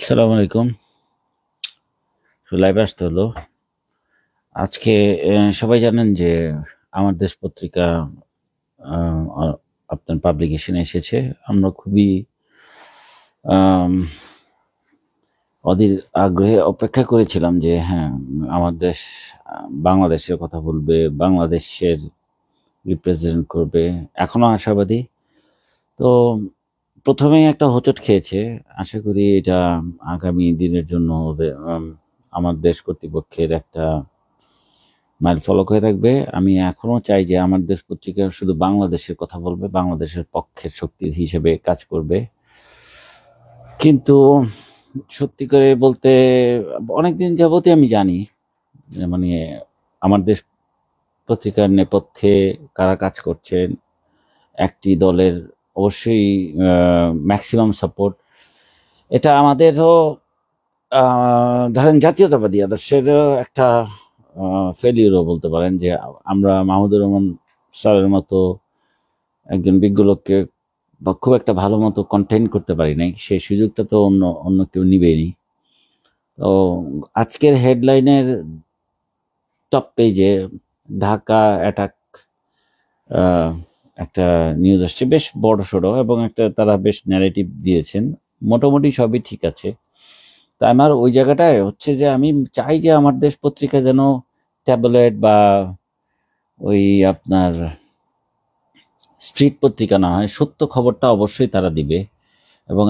আসসালামু আলাইকুম। লাইভে আসতে হলো আজকে। সবাই জানেন যে আমার দেশ পত্রিকা আপনার পাবলিকেশনে এসেছে। আমরা খুবই আম, অধীর আগ্রহে অপেক্ষা করেছিলাম যে হ্যাঁ, আমার দেশ বাংলাদেশের কথা বলবে, বাংলাদেশের রিপ্রেজেন্ট করবে। এখনো আশাবাদী। তো প্রথমেই একটা হোঁচট খেয়েছে। আশা করি এটা আগামী দিনের জন্য আমার দেশ কর্তৃপক্ষের একটা মাইল ফলক হয়ে থাকবে। আমি এখনো চাই যে আমার দেশ পত্রিকা শুধু বাংলাদেশের কথা বলবে, বাংলাদেশের পক্ষের শক্তি হিসেবে কাজ করবে। কিন্তু সত্যি করে বলতে অনেকদিন যাবতই আমি জানি মানে আমার দেশ পত্রিকার নেপথ্যে কারা কাজ করছেন। একটি দলের অবশ্যই ম্যাক্সিমাম সাপোর্ট। এটা আমাদেরও ধরেন জাতীয়তাবাদী আদর্শের একটা ফেলিউরও বলতে পারেন যে আমরা মাহমুদুর রহমান স্যারের মতো একজন বিজ্ঞ লোককে বা খুব একটা ভালো মতো কন্টেন্ট করতে পারি নাই। সেই সুযোগটা তো অন্য অন্য কেউ নিবেনি। তো আজকের হেডলাইনের টপ পেজে ঢাকা অ্যাটাক একটা নিউজ আসছে, বেশ বড় সড়ো, এবং একটা তারা বেশ ন্যারেটিভ দিয়েছেন। মোটামুটি সবই ঠিক আছে। তা আমার ওই জায়গাটায় হচ্ছে যে আমি চাই যে আমার দেশ পত্রিকা যেন ট্যাবলেট বা ওই আপনার স্ট্রিট পত্রিকা না হয়, সত্য খবরটা অবশ্যই তারা দিবে এবং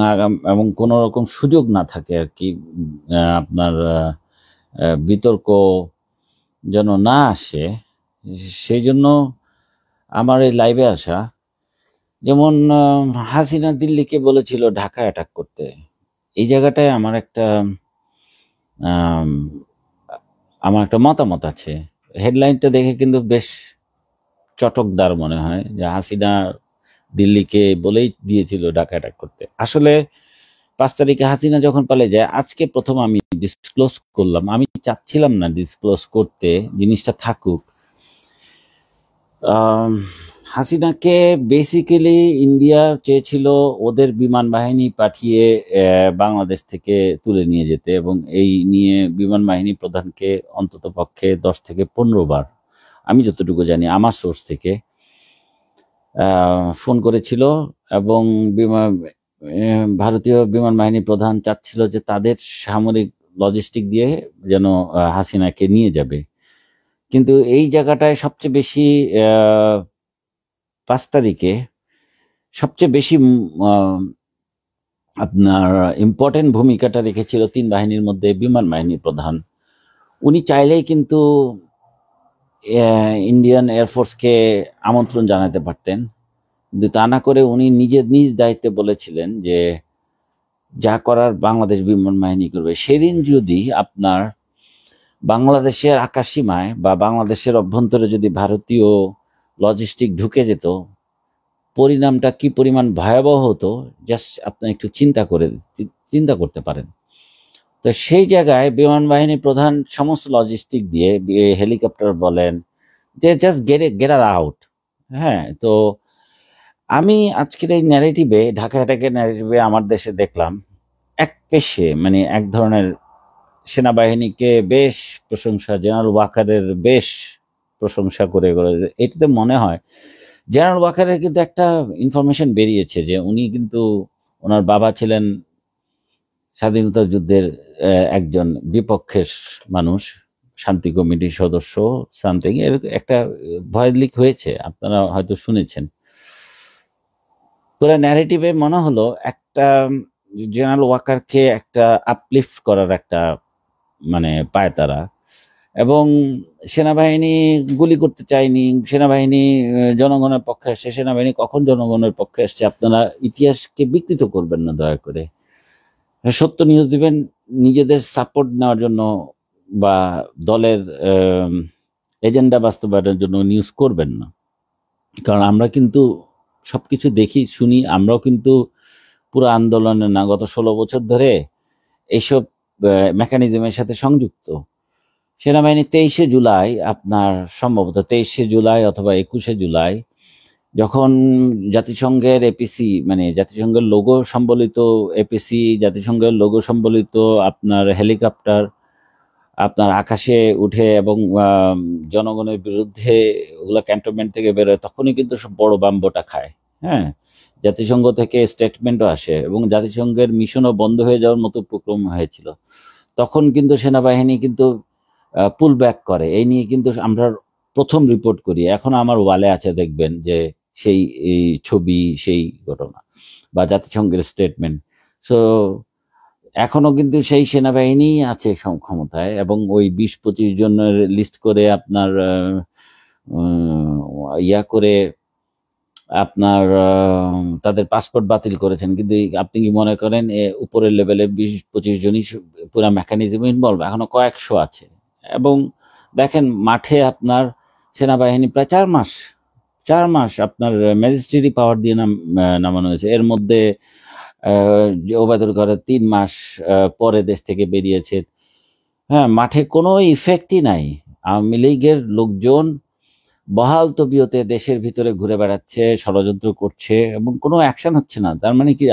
এবং কোনো রকম সুযোগ না থাকে আর কি। আপনার বিতর্ক যেন না আসে, সেই জন্য আমার এই লাইভে আসা। যেমন হাসিনা দিল্লিকে বলেছিল ঢাকা অ্যাটাক করতে। এই জায়গাটায় আম, আমার একটা মতামত আছে। হেডলাইনটা দেখে কিন্তু বেশ চটকদার মনে হয় যে হাসিনা দিল্লিকে বলেই দিয়েছিল ঢাকা অ্যাটাক করতে। আসলে 5 তারিখে হাসিনা যখন পালিয়ে যায়, আজকে প্রথম আমি ডিসক্লোজ করলাম। আমি চাচ্ছিলাম না ডিসক্লোজ করতে, জিনিসটা থাকুক। হাসিনাকে বেসিক্যালি ইন্ডিয়া চেয়েছিল ওদের বিমান বাহিনী পাঠিয়ে বাংলাদেশ থেকে তুলে নিয়ে যেতে, এবং এই নিয়ে বিমান বাহিনী প্রধানকে অন্তত পক্ষে 10 থেকে 15 বার, আমি যতটুকু জানি আমার সোর্স থেকে, ফোন করেছিল। এবং ভারতীয় বিমান বাহিনী প্রধান চাচ্ছিল যে তাদের সামরিক লজিস্টিক দিয়ে যেন হাসিনাকে নিয়ে যাবে। কিন্তু এই জায়গাটায় সবচেয়ে বেশি 5 তারিখে সবচেয়ে বেশি আপনার ইম্পর্টেন্ট ভূমিকাটা রেখেছিল 3 বাহিনীর মধ্যে বিমান বাহিনীর প্রধান। উনি চাইলেই কিন্তু ইন্ডিয়ান এয়ারফোর্সকে আমন্ত্রণ জানাতে পারতেন, কিন্তু তা না করে উনি নিজের নিজ দায়িত্বে বলেছিলেন যে যা করার বাংলাদেশ বিমান বাহিনী করবে। সেদিন যদি আপনার বাংলাদেশের আকাশসীমায় বা বাংলাদেশের অভ্যন্তরে যদি ভারতীয় লজিস্টিক ঢুকে যেত, পরিণামটা কি পরিমাণ ভয়াবহ হতো জাস্ট আপনি একটু চিন্তা করতে পারেন। তো সেই জায়গায় বিমান বাহিনী প্রধান সমস্ত লজিস্টিক দিয়ে, হেলিকপ্টার বলেন, যে জাস্ট গেট আউট। হ্যাঁ, তো আমি আজকের এই ন্যারেটিভে, ঢাকা অ্যাটাকের ন্যারেটিভে আমার দেশে দেখলাম এক পেশে মানে এক ধরনের সেনাবাহিনীকে বেশ প্রশংসা, জেনারেল ওয়াকারের বেশ প্রশংসা করে। এটাতে মনে হয় জেনারেল ওয়াকারের কিন্তু একটা ইনফরমেশন বেরিয়েছে যে উনি কিন্তু, ওনার বাবা ছিলেন স্বাধীনতা যুদ্ধের একজন বিপক্ষের মানুষ, শান্তি কমিটির সদস্য, সামথিং এর একটা ভয়েস লিক হয়েছে, আপনারা হয়তো শুনেছেন। পুরো ন্যারেটিভে মনে হলো একটা জেনারেল ওয়াকারকে একটা আপলিফট করার একটা মানে পায়তারা। এবং সেনাবাহিনী গুলি করতে চায়নি, সেনাবাহিনী জনগণের পক্ষে আসছে। সেনাবাহিনী কখন জনগণের পক্ষে আসছে? আপনারা ইতিহাসকে বিকৃত করবেন না দয়া করে। সত্য নিউজ দিবেন নিজেদের সাপোর্ট নেওয়ার জন্য বা দলের এজেন্ডা বাস্তবায়নের জন্য নিউজ করবেন না। কারণ আমরা কিন্তু সবকিছু দেখি শুনি, আমরাও কিন্তু পুরো আন্দোলনে না, গত 16 বছর ধরে এইসব মেকানিজমের সাথে সংযুক্ত। সেনাবাহিনী 23শে জুলাই, আপনার সম্ভবত 23শে জুলাই অথবা 21শে জুলাই যখন জাতিসংঘের এপিসি মানে জাতিসংঘের লোগো সম্বলিত এপিসি, জাতিসংঘের লোগো সম্বলিত আপনার হেলিকপ্টার আপনার আকাশে উঠে এবং জনগণের বিরুদ্ধে ওগুলা ক্যান্টনমেন্ট থেকে বেরোয়, তখনই কিন্তু সব বড় বাম্বটা খায়। হ্যাঁ, জাতিসংঘ থেকে স্টেটমেন্টও আসে এবং জাতিসংঘের মিশনও বন্ধ হয়ে যাওয়ার মতো উপক্রম হয়েছিল। তখন কিন্তু সেনাবাহিনী কিন্তু পুল ব্যাক করে। এই নিয়ে কিন্তু আমরা প্রথম রিপোর্ট করি। এখন আমার ওয়ালে আছে, দেখবেন যে সেই এই ছবি, সেই ঘটনা বা জাতিসংঘের স্টেটমেন্ট। সো এখনো কিন্তু সেই সেনাবাহিনী আছে ক্ষমতায় এবং ওই 20-25 জনের লিস্ট করে আপনার ইয়া করে আপনার তাদের পাসপোর্ট বাতিল করেছেন। কিন্তু আপনি কি মনে করেন উপরের লেভেলে 20-25 জনই পুরো মেকানিজম ইনভলভ? এখনো কয়েকশো আছে। এবং দেখেন মাঠে আপনার সেনাবাহিনী প্রায় 4 মাস আপনার ম্যাজিস্ট্রেরি পাওয়ার দিয়ে নামানো হয়েছে। এর মধ্যে ওবায়দুল কাদের 3 মাস পরে দেশ থেকে বেরিয়েছে। হ্যাঁ, মাঠে কোনো ইফেক্টই নাই। আওয়ামী লীগের লোকজন বহাল তবিয়তে দেশের ভিতরে ঘুরে বেড়াচ্ছে, ষড়যন্ত্র করছে এবং কোনো অ্যাকশন হচ্ছে না। তার মানে কি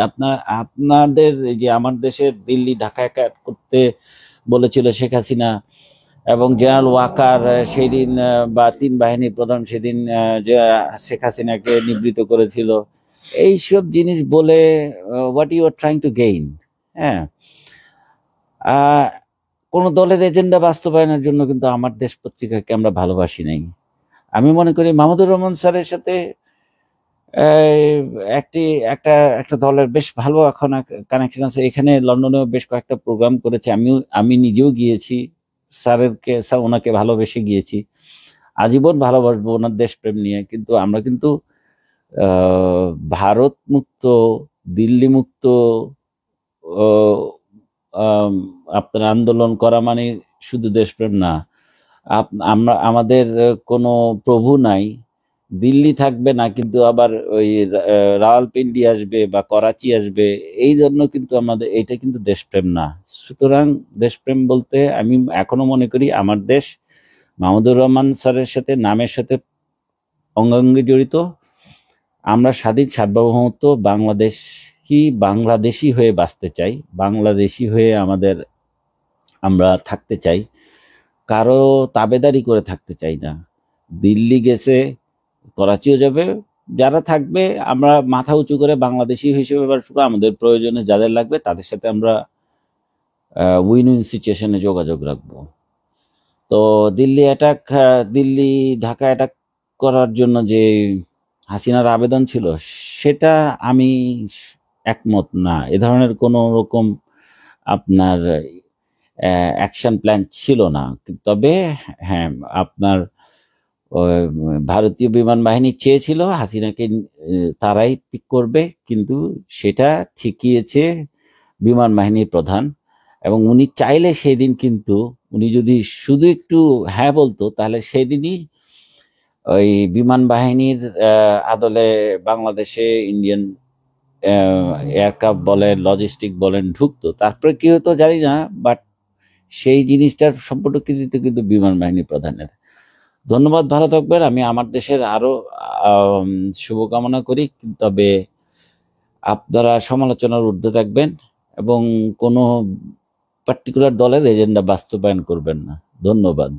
আপনাদের এই যে আমার দেশের দিল্লি ঢাকা একা করতে বলেছিল শেখ হাসিনা এবং জেনারেল ওয়াকার সেদিন বা 3 বাহিনীর প্রধান সেদিন যে শেখ হাসিনাকে নিবৃত করেছিল, এইসব জিনিস বলে what you are trying to gain? হ্যাঁ, কোনো দলের এজেন্ডা বাস্তবায়নের জন্য কিন্তু আমার দেশ পত্রিকাকে আমরা ভালোবাসি নাই। আমি মনে করি মাহমুদুর রহমান স্যারের সাথে একটা দলের বেশ ভালো এখন কানেকশন আছে। এখানে লন্ডনেও বেশ কয়েকটা প্রোগ্রাম করেছে, আমি নিজেও গিয়েছি, ওনাকে ভালোবেসে গিয়েছি। আজীবন ভালোবাসবো ওনার দেশপ্রেম নিয়ে। কিন্তু আমরা কিন্তু ভারত মুক্ত, দিল্লি মুক্ত আপনার আন্দোলন করা মানে শুধু দেশপ্রেম না। আমাদের কোনো প্রভু নাই, দিল্লি থাকবে না কিন্তু আবার ওই রাওয়ালপিন্ডি আসবে বা করাচি আসবে, এই জন্য কিন্তু আমাদের এটা কিন্তু দেশপ্রেম না। সুতরাং দেশপ্রেম বলতে আমি এখনো মনে করি আমার দেশ মাহমুদুর রহমান স্যারের সাথে, নামের সাথে অঙ্গাঙ্গি জড়িত। আমরা স্বাধীন সার্বভৌমত্ব বাংলাদেশি হয়ে বাঁচতে চাই, বাংলাদেশি হয়ে আমরা থাকতে চাই, কারো তাবেদারি করে থাকতে চাই না। দিল্লি গেছে, করাচিও যাবে, যারা থাকবে আমরা মাথা উঁচু করে বাংলাদেশি হিসেবে শুধু আমাদের প্রয়োজনে যাদের লাগবে তাদের সাথে আমরা উইন উইন সিচুয়েশনে যোগাযোগ রাখবো। তো দিল্লি ঢাকা অ্যাটাক করার জন্য যে হাসিনার আবেদন ছিল সেটা আমি একমত না। এ ধরনের কোনো রকম আপনার অ্যাকশন প্ল্যান ছিল না। তবে হ্যাঁ, আপনার ভারতীয় বিমান বাহিনী চেয়েছিল হাসিনাকে তারাই পিক করবে, কিন্তু সেটা ঠেকিয়েছে বিমান বাহিনীর প্রধান। এবং উনি চাইলে সেদিন কিন্তু উনি যদি শুধু একটু হ্যাঁ বলতো তাহলে সেদিনই ওই বিমান বাহিনীর আদলে বাংলাদেশে ইন্ডিয়ান এয়ারক্রাফট বলেন, লজিস্টিক বলেন ঢুকতো। তারপরে কি হতো জানি না, বাট সেই জিনিসটার সম্পূর্ণ কৃতিত্ব কিন্তু বিমান বাহিনী প্রধানের। ধন্যবাদ, ভালো থাকবেন। আমি আমার দেশের আরো শুভকামনা করি, তবে আপনারা সমালোচনার ঊর্ধ্বে থাকবেন এবং কোনো পার্টিকুলার দলের এজেন্ডা বাস্তবায়ন করবেন না। ধন্যবাদ।